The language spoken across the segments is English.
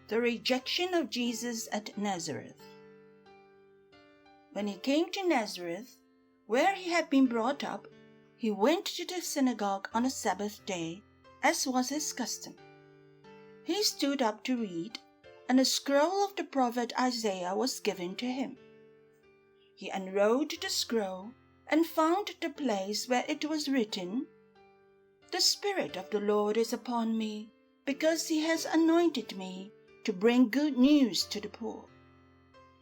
The rejection of Jesus at Nazareth. When he came to Nazareth, where he had been brought up, he went to the synagogue on a Sabbath day, as was his custom. He stood up to read, and a scroll of the prophet Isaiah was given to him. He unrolled the scroll and found the place where it was written, "The Spirit of the Lord is upon me, because he has anointed me to bring good news to the poor.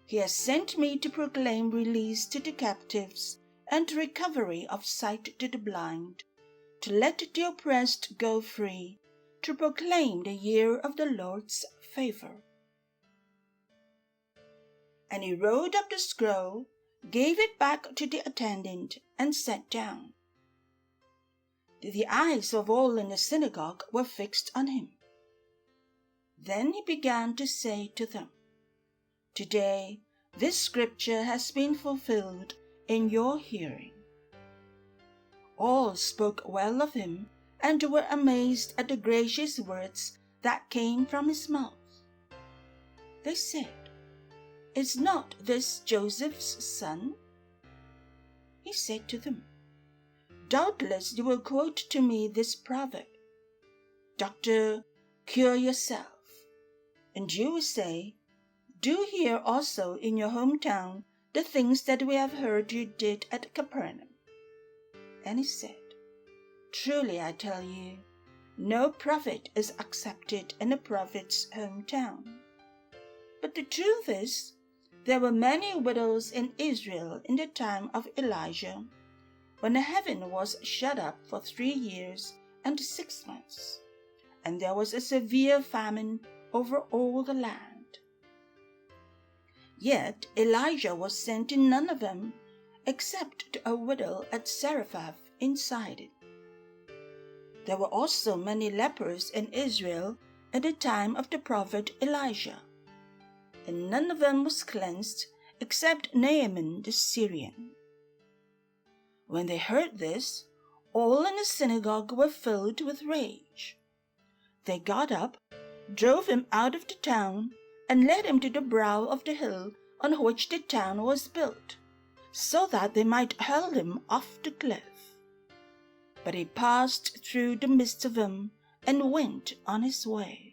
He has sent me to proclaim release to the captives and recovery of sight to the blind, to let the oppressed go free, to proclaim the year of the Lord's favour." And he rolled up the scroll, gave it back to the attendant, and sat down. The eyes of all in the synagogue were fixed on him. Then he began to say to them, "Today this scripture has been fulfilled in your hearing." All spoke well of him and were amazed at the gracious words that came from his mouth. They said, "Is not this Joseph's son?" He said to them, "Doubtless you will quote to me this proverb, 'Doctor, cure yourself.' And you will say, 'Do here also in your hometown the things that we have heard you did at Capernaum.'" And he said, "Truly I tell you, no prophet is accepted in a prophet's hometown. But the truth is, there were many widows in Israel in the time of Elisha, when the heaven was shut up for 3 years and 6 months, and there was a severe famine over all the land. Yet Elijah was sent to none of them, except to a widow at Zarephath in Sidon. There were also many lepers in Israel at the time of the prophet Elisha, and none of them was cleansed except Naaman the Syrian." When they heard this, all in the synagogue were filled with rage. They got up, drove him out of the town, and led him to the brow of the hill on which the town was built, so that they might hurl him off the cliff. But he passed through the midst of them and went on his way.